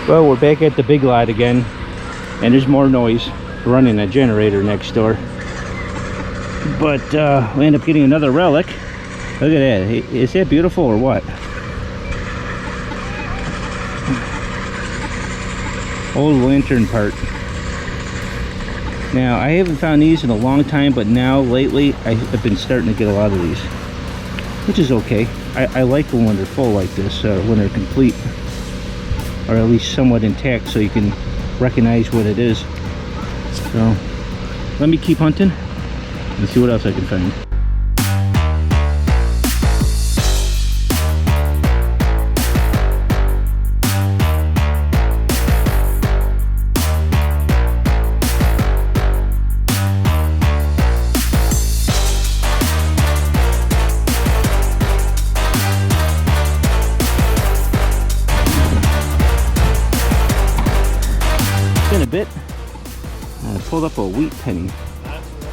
Well, we're back at the big lot again, and there's more noise. We're running a generator next door. But we end up getting another relic. Look at that. Is that beautiful or what? Old lantern part. Now, I haven't found these in a long time, but now, lately, I've been starting to get a lot of these, which is okay. I like them when they're full like this, when they're complete, or at least somewhat intact, so you can recognize what it is. So, let me keep hunting and see what else I can find. In a bit, I pulled up a wheat penny.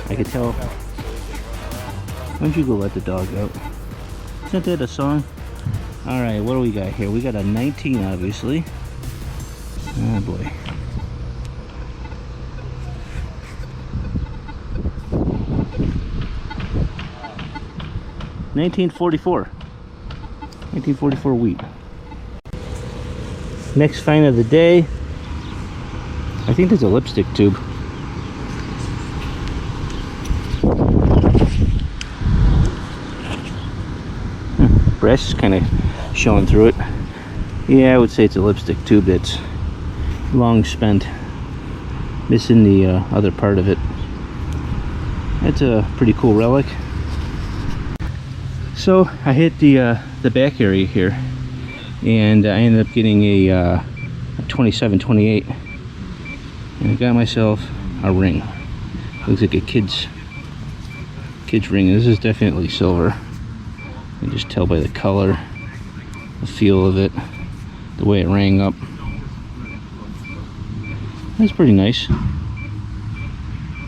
I could tell. Why don't you go let the dog out? Isn't that a song? Alright, what do we got here? We got a 19, obviously. Oh boy. $1944 wheat. Next find of the day. I think there's a lipstick tube. Brass is kind of showing through it. Yeah, I would say it's a lipstick tube that's long spent, missing the other part of it. That's a pretty cool relic. So I hit the back area here, and I ended up getting a 2728. And I got myself a ring. Looks like a kid's ring. This is definitely silver. You can just tell by the color, the feel of it, the way it rang up. That's pretty nice.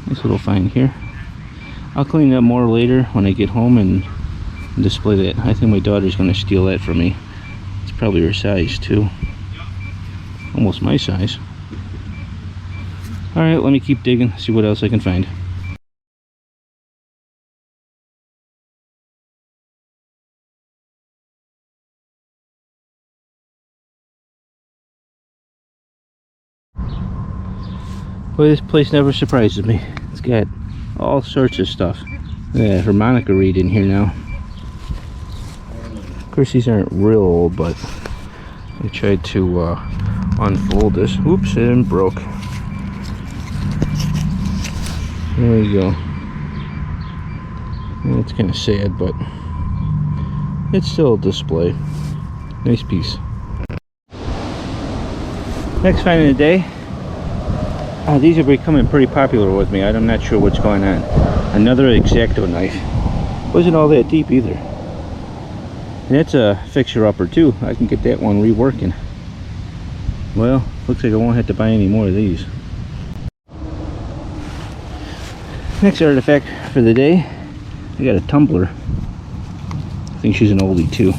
Nice little find here. I'll clean it up more later when I get home and display that. I think my daughter's going to steal that from me. It's probably her size too. Almost my size. Alright, let me keep digging, see what else I can find. Boy, this place never surprises me. It's got all sorts of stuff. Yeah, harmonica reed in here now. Of course, these aren't real old, but I tried to unfold this. Oops, it broke. There we go. It's kind of sad, but it's still a display. Nice piece. Next find of the day. These are becoming pretty popular with me. I'm not sure what's going on. Another X-Acto knife. Wasn't all that deep either. And that's a fixer-upper too. I can get that one reworking. Well, looks like I won't have to buy any more of these. Next artifact for the day, I got a tumbler. I think she's an oldie too.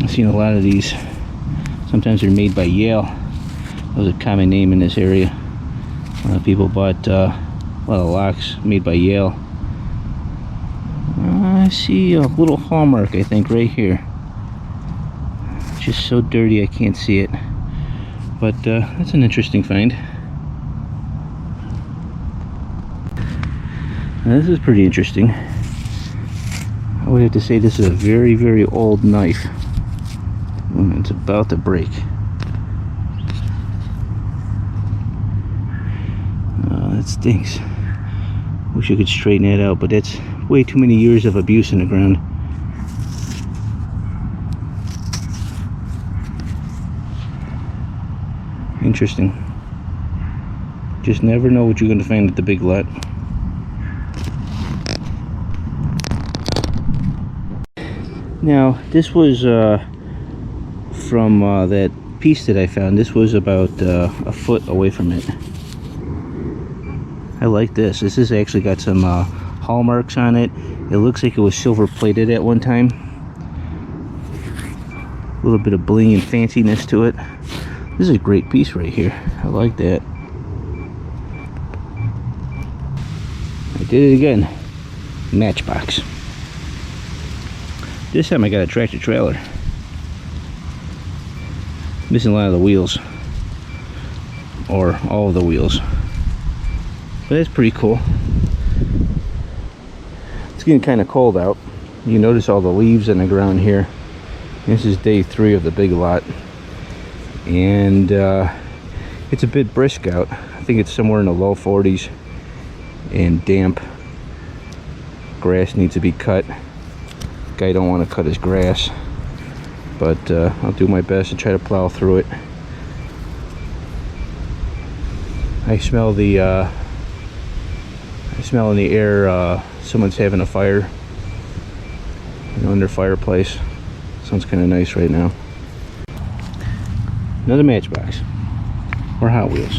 I've seen a lot of these. Sometimes they're made by Yale. That was a common name in this area. A lot of people bought a lot of locks made by Yale. I see a little hallmark, I think, right here. It's just so dirty I can't see it. But that's an interesting find. Now, this is pretty interesting. I would have to say this is a very, very old knife. It's about to break. That stinks. Wish I could straighten that out, but that's way too many years of abuse in the ground. Interesting. Just never know what you're going to find at the big lot. Now, this was from that piece that I found. This was about a foot away from it. I like this. This has actually got some hallmarks on it. It looks like it was silver plated at one time. A little bit of bling and fanciness to it. This is a great piece right here. I like that. I did it again. Matchbox. This time I got a tractor trailer. Missing a lot of the wheels. Or all of the wheels. But it's pretty cool. It's getting kind of cold out. You notice all the leaves on the ground here. This is day 3 of the big lot. And it's a bit brisk out. I think it's somewhere in the low 40s. And damp. Grass needs to be cut. Guy don't want to cut his grass. But I'll do my best to try to plow through it. I smell in the air someone's having a fire, you know, in their fireplace. Sounds kind of nice right now. Another Matchbox or Hot Wheels.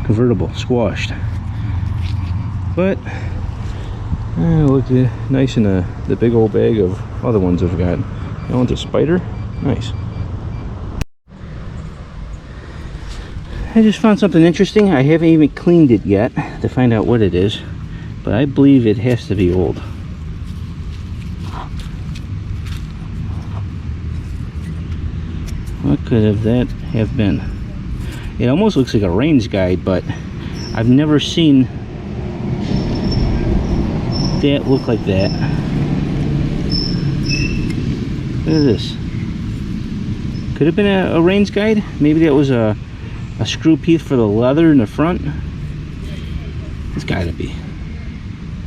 Convertible, squashed, but look nice in the big old bag of other ones I've got. That one's a Spider, nice. I just found something interesting. I haven't even cleaned it yet to find out what it is, but I believe it has to be old. What could that have been? It almost looks like a range guide, but I've never seen that look like that. Look at this. Could have been a range guide. Maybe that was a screw piece for the leather in the front. It's gotta be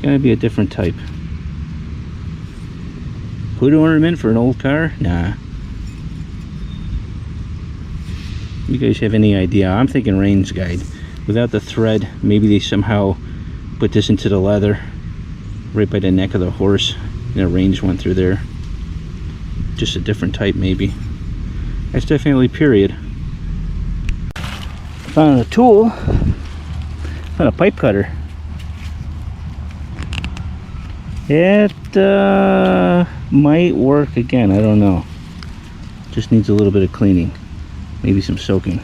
a different type. Hood ornament for an old car? Nah. You guys have any idea? I'm thinking range guide. Without the thread, maybe they somehow put this into the leather right by the neck of the horse and the range went through there. Just a different type maybe. That's definitely period. Found a tool. Found a pipe cutter. It might work again. I don't know. Just needs a little bit of cleaning. Maybe some soaking.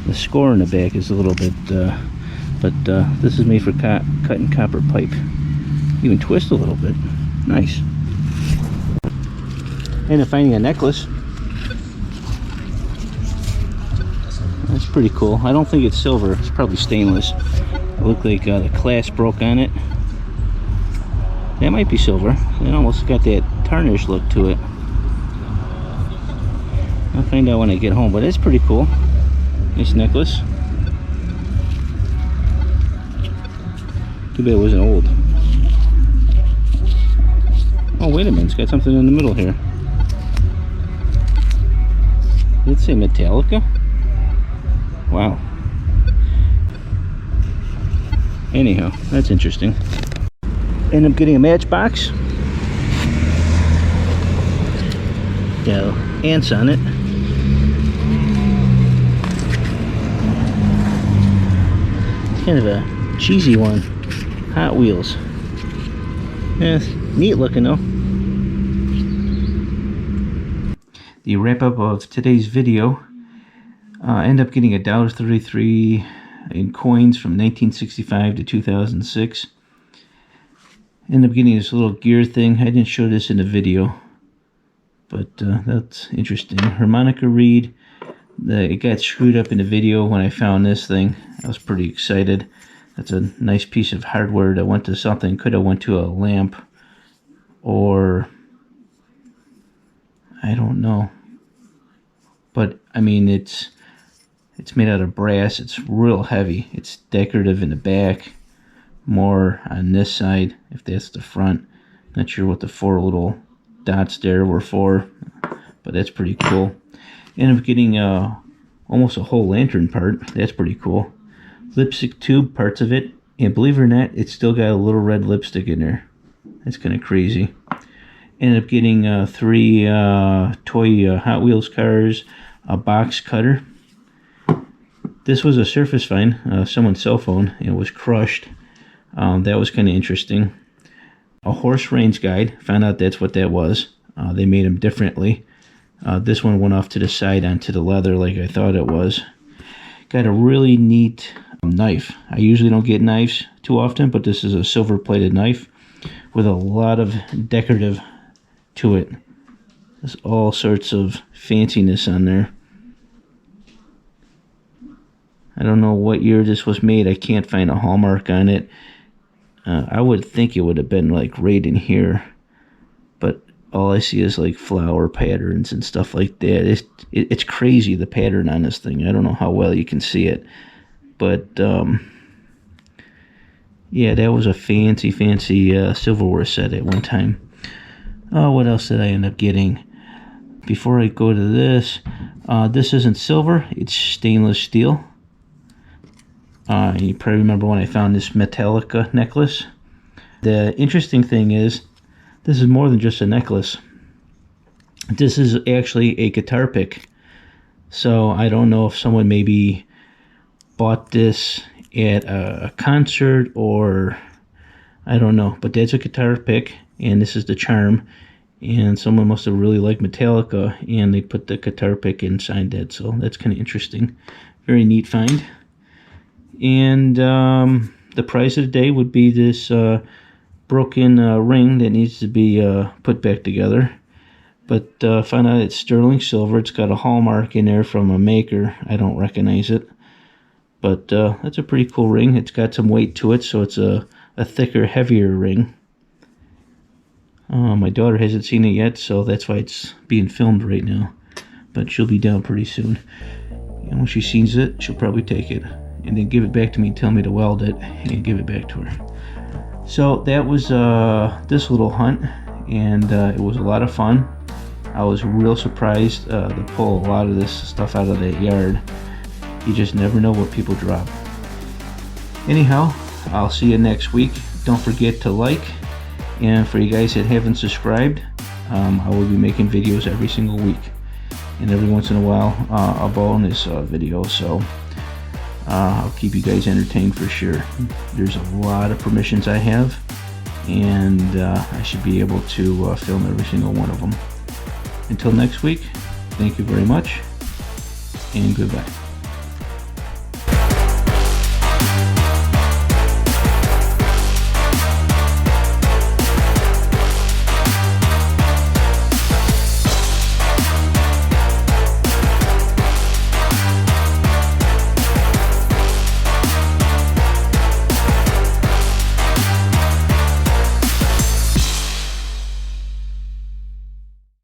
The score in the back is a little bit, but this is made for cutting copper pipe. Even twist a little bit. Nice. Ended up finding a necklace. That's pretty cool. I don't think it's silver. It's probably stainless. It looked like the clasp broke on it. That might be silver. It almost got that tarnish look to it. I'll find out when I get home, but it's pretty cool. Nice necklace. Too bad it wasn't old. Oh, wait a minute. It's got something in the middle here. Did it say Metallica? Wow. Anyhow, that's interesting. End up getting a Matchbox. Got ants on it. It's kind of a cheesy one. Hot Wheels. Yeah, neat looking though. The wrap up of today's video. End up getting a $1.33 in coins from 1965 to 2006. End up getting this little gear thing. I didn't show this in the video, but that's interesting. Harmonica reed. It got screwed up in the video when I found this thing. I was pretty excited. That's a nice piece of hardware that went to something. Could have went to a lamp, or I don't know. But I mean, it's made out of brass. It's real heavy. It's decorative in the back, more on this side, if that's the front. Not sure what the 4 little dots there were for, but that's pretty cool. Ended up getting almost a whole lantern part. That's pretty cool. Lipstick tube, parts of it, and believe it or not, it's still got a little red lipstick in there. That's kind of crazy. Ended up getting 3 toy Hot Wheels cars, a box cutter. This was a surface find, someone's cell phone. It was crushed. That was kind of interesting. A horse range guide. Found out that's what that was. They made them differently. This one went off to the side onto the leather like I thought it was. Got a really neat knife. I usually don't get knives too often, but this is a silver plated knife with a lot of decorative to it. There's all sorts of fanciness on there. I don't know what year this was made. I can't find a hallmark on it. I would think it would have been like right in here, but all I see is like flower patterns and stuff like that. It's crazy, the pattern on this thing. I don't know how well you can see it, but yeah, that was a fancy silverware set at one time. Oh, what else did I end up getting? Before I go to this, this isn't silver, it's stainless steel. You probably remember when I found this Metallica necklace. The interesting thing is, this is more than just a necklace. This is actually a guitar pick. So I don't know if someone maybe bought this at a concert or I don't know. But that's a guitar pick, and this is the charm. And someone must have really liked Metallica, and they put the guitar pick inside that. So that's kind of interesting. Very neat find. And the price of the day would be this broken ring that needs to be put back together. But found out it's sterling silver. It's got a hallmark in there from a maker. I don't recognize it. But that's a pretty cool ring. It's got some weight to it, so it's a thicker, heavier ring. My daughter hasn't seen it yet, so that's why it's being filmed right now. But she'll be down pretty soon. And when she sees it, she'll probably take it and then give it back to me and tell me to weld it and give it back to her. So that was this little hunt, and it was a lot of fun. I was real surprised to pull a lot of this stuff out of that yard. You just never know what people drop. Anyhow, I'll see you next week. Don't forget to like, and for you guys that haven't subscribed, I will be making videos every single week, and every once in a while a bonus video, so I'll keep you guys entertained for sure. There's a lot of permissions I have, and I should be able to film every single one of them. Until next week, thank you very much, and goodbye.